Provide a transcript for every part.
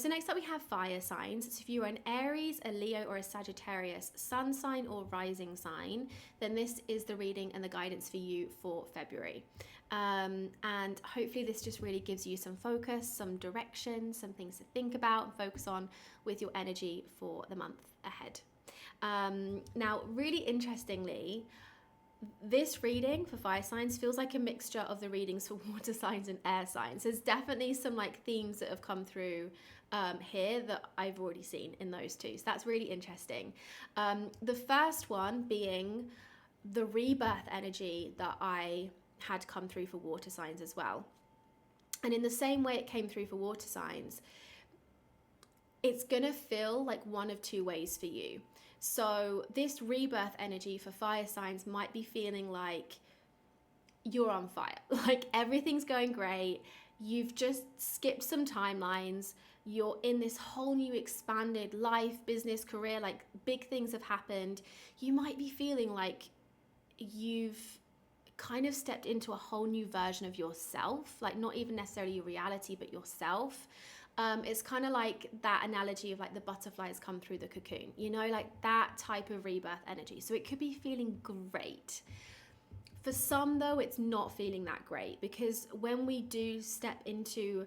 So next up we have fire signs. So if you're an Aries, a Leo, or a Sagittarius sun sign or rising sign, then this is the reading and the guidance for you for February. And hopefully this just really gives you some focus, some direction, some things to think about and focus on with your energy for the month ahead. Now, really interestingly, this reading for fire signs feels like a mixture of the readings for water signs and air signs. There's definitely some like themes that have come through here that I've already seen in those two. So that's really interesting. The first one being the rebirth energy that I had come through for water signs as well. And in the same way it came through for water signs, it's gonna feel like one of two ways for you. So this rebirth energy for fire signs might be feeling like you're on fire, like everything's going great, you've just skipped some timelines, you're in this whole new expanded life, business, career, like big things have happened. You might be feeling like you've kind of stepped into a whole new version of yourself, like not even necessarily your reality, but yourself. It's kind of like that analogy of like the butterflies come through the cocoon, you know, like that type of rebirth energy. So it could be feeling great. For some though, it's not feeling that great, because when we do step into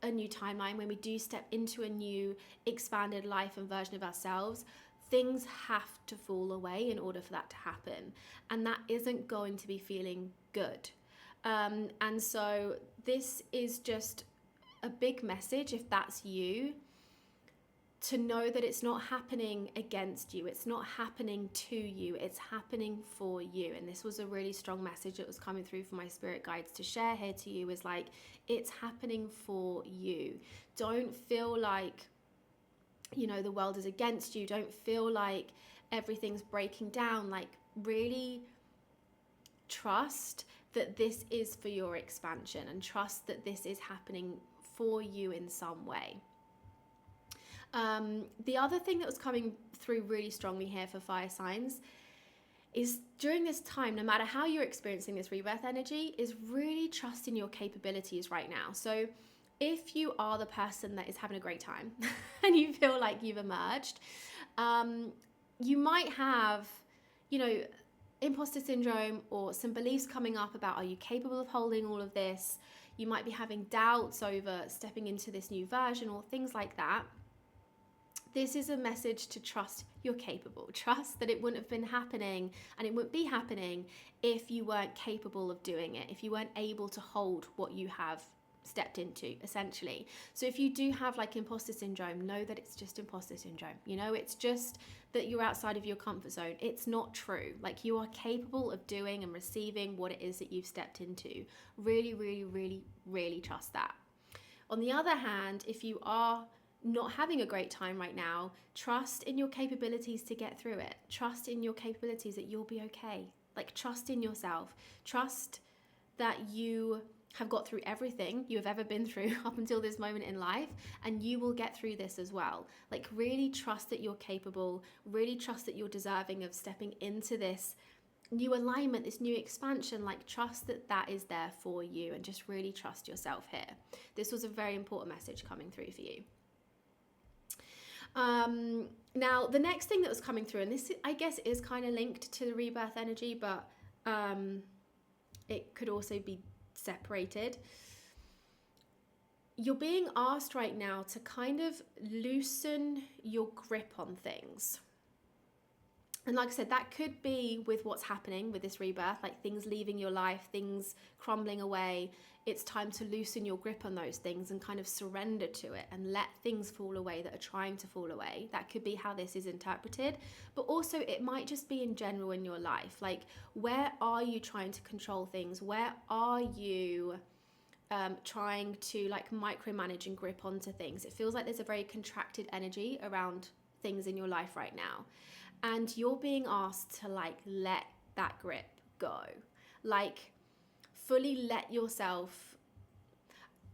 a new timeline, when we do step into a new expanded life and version of ourselves, things have to fall away in order for that to happen. And that isn't going to be feeling good. And so this is just a big message, if that's you, to know that it's not happening against you, it's not happening to you, it's happening for you. And this was a really strong message that was coming through from my spirit guides to share here to you, is like, it's happening for you. Don't feel like, you know, the world is against you. Don't feel like everything's breaking down. Like, really trust that this is for your expansion, and trust that this is happening for you in some way. The other thing that was coming through really strongly here for fire signs is, during this time, no matter how you're experiencing this rebirth energy, is really trusting your capabilities right now. So if you are the person that is having a great time and you feel like you've emerged, you might have, you know, imposter syndrome or some beliefs coming up about, are you capable of holding all of this? You might be having doubts over stepping into this new version or things like that. This is a message to trust you're capable. Trust that it wouldn't have been happening, and it wouldn't be happening if you weren't capable of doing it, if you weren't able to hold what you have stepped into, essentially. So if you do have like imposter syndrome, know that it's just imposter syndrome. You know, it's just that you're outside of your comfort zone. It's not true. Like, you are capable of doing and receiving what it is that you've stepped into. Really, really, really, really trust that. On the other hand, if you are not having a great time right now, trust in your capabilities to get through it. Trust in your capabilities that you'll be okay. Like, trust in yourself. Trust that you have got through everything you have ever been through up until this moment in life, and you will get through this as well. Like, really trust that you're capable, really trust that you're deserving of stepping into this new alignment, this new expansion. Like, trust that that is there for you, and just really trust yourself here. This was a very important message coming through for you. Now, the next thing that was coming through, and this I guess is kind of linked to the rebirth energy, but it could also be separated. You're being asked right now to kind of loosen your grip on things. And like I said, that could be with what's happening with this rebirth, like things leaving your life, things crumbling away. It's time to loosen your grip on those things and kind of surrender to it and let things fall away that are trying to fall away. That could be how this is interpreted. But also it might just be in general in your life. Like, where are you trying to control things? Where are you trying to like micromanage and grip onto things? It feels like there's a very contracted energy around things in your life right now. And you're being asked to like let that grip go. Like, fully let yourself,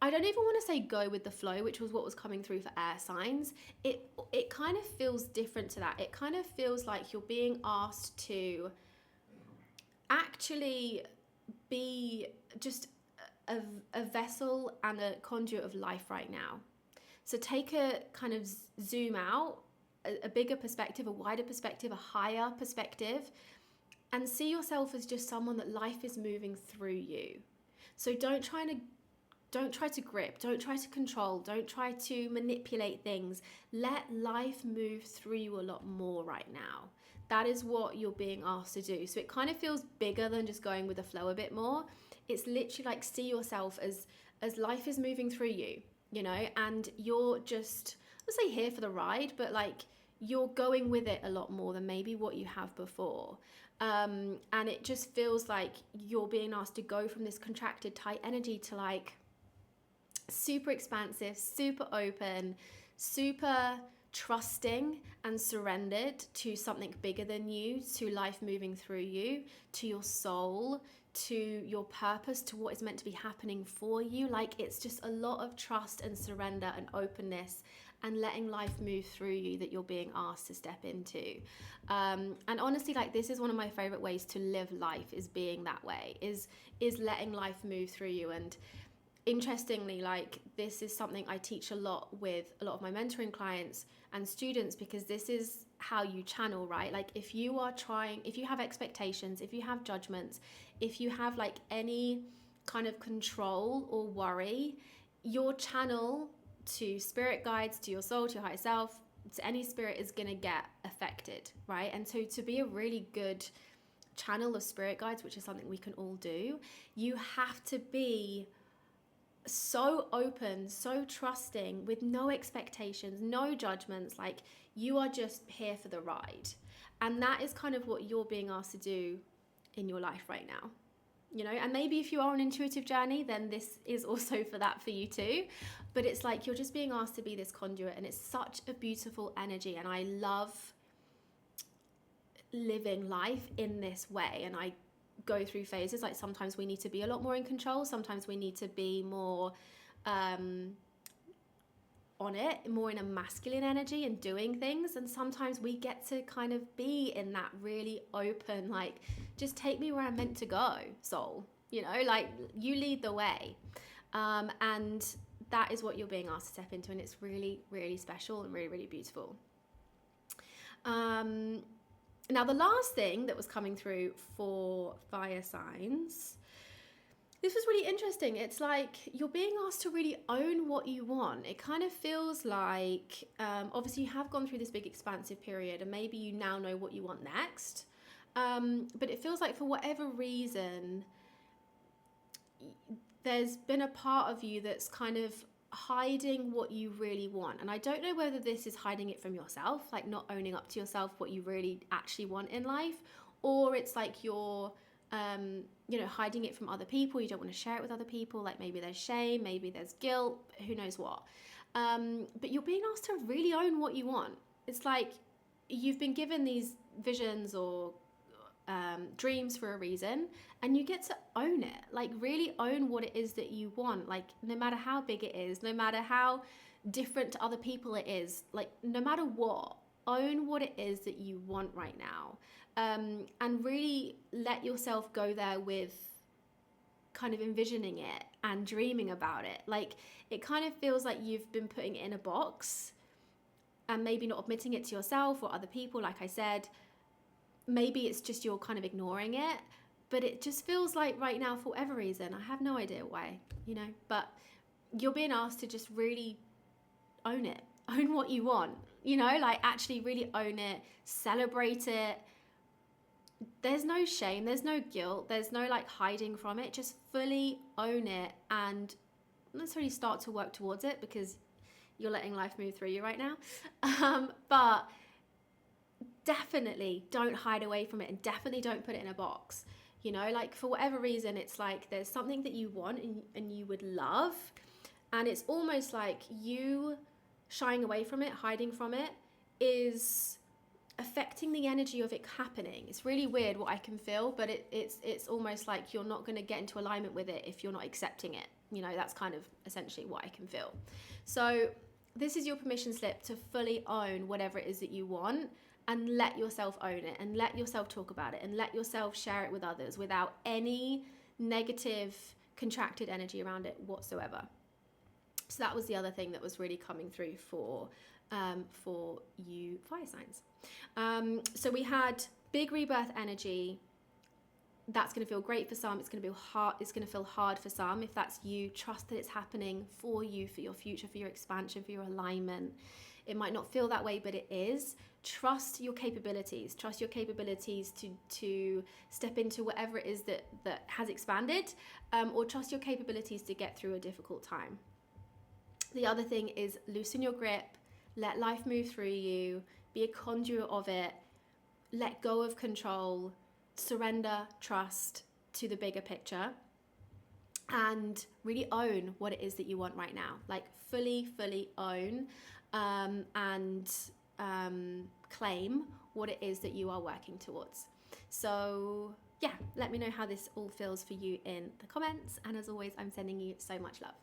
I don't even want to say go with the flow, which was what was coming through for air signs. It kind of feels different to that. It kind of feels like you're being asked to actually be just a vessel and a conduit of life right now. So take a kind of zoom out, a bigger perspective, a wider perspective, a higher perspective, and see yourself as just someone that life is moving through you. So don't try to grip, don't try to control, don't try to manipulate things. Let life move through you a lot more right now. That is what you're being asked to do. So it kind of feels bigger than just going with the flow a bit more. It's literally like, see yourself as life is moving through you, you know, and you're just, let's say, here for the ride, but like you're going with it a lot more than maybe what you have before. And it just feels like you're being asked to go from this contracted, tight energy to like super expansive, super open, super trusting and surrendered to something bigger than you, to life moving through you, to your soul, to your purpose, to what is meant to be happening for you. Like, it's just a lot of trust and surrender and openness and letting life move through you that you're being asked to step into. And honestly, like, this is one of my favorite ways to live life, is being that way, is letting life move through you. And interestingly, like, this is something I teach a lot with a lot of my mentoring clients and students, because this is how you channel, right? Like, if you have expectations, if you have judgments, if you have like any kind of control or worry, your channel to spirit guides, to your soul, to your higher self, to any spirit is going to get affected, right? And so to be a really good channel of spirit guides, which is something we can all do, you have to be so open, so trusting, with no expectations, no judgments. Like, you are just here for the ride. And that is kind of what you're being asked to do in your life right now, you know. And maybe if you are on an intuitive journey, then this is also for that for you too. But it's like, you're just being asked to be this conduit, and it's such a beautiful energy. And I love living life in this way. And I go through phases, like sometimes we need to be a lot more in control, sometimes we need to be more on it, more in a masculine energy and doing things, and sometimes we get to kind of be in that really open, like, just take me where I'm meant to go, soul, you know, like, you lead the way. And that is what you're being asked to step into, and it's really, really special and really, really beautiful. Now, the last thing that was coming through for fire signs, this was really interesting. It's like, you're being asked to really own what you want. It kind of feels like, obviously you have gone through this big expansive period, and maybe you now know what you want next. But it feels like, for whatever reason, there's been a part of you that's kind of hiding what you really want. And I don't know whether this is hiding it from yourself, like not owning up to yourself what you really actually want in life, or it's like you're hiding it from other people. You don't want to share it with other people. Like, maybe there's shame, maybe there's guilt, who knows what. But you're being asked to really own what you want. It's like you've been given these visions or dreams for a reason, and you get to own it. Like, really own what it is that you want. Like, no matter how big it is, no matter how different to other people it is, like, no matter what, own what it is that you want right now. And really let yourself go there with kind of envisioning it and dreaming about it. Like, it kind of feels like you've been putting it in a box and maybe not admitting it to yourself or other people. Like I said, maybe it's just you're kind of ignoring it, but it just feels like right now, for whatever reason, I have no idea why, you know, but you're being asked to just really own it, own what you want, you know, like, actually really own it, celebrate it. There's no shame, there's no guilt, there's no like hiding from it. Just fully own it, and not necessarily start to work towards it, because you're letting life move through you right now. But definitely don't hide away from it, and definitely don't put it in a box. You know, like, for whatever reason, it's like there's something that you want and you would love, and it's almost like you shying away from it, hiding from it, is affecting the energy of it happening. It's really weird what I can feel, but it's almost like you're not going to get into alignment with it if you're not accepting it. You know, that's kind of essentially what I can feel. So this is your permission slip to fully own whatever it is that you want, and let yourself own it, and let yourself talk about it, and let yourself share it with others without any negative contracted energy around it whatsoever. So that was the other thing that was really coming through for you fire signs. So we had big rebirth energy. That's going to feel great for some. It's going to be hard. It's going to feel hard for some. If that's you, trust that it's happening for you, for your future, for your expansion, for your alignment. It might not feel that way, but it is. Trust your capabilities. Trust your capabilities to step into whatever it is that has expanded, or trust your capabilities to get through a difficult time. The other thing is loosen your grip. Let life move through you. Be a conduit of it. Let go of control. Surrender, trust to the bigger picture, and really own what it is that you want right now. Like fully own and claim what it is that you are working towards. So yeah, let me know how this all feels for you in the comments. And as always, I'm sending you so much love.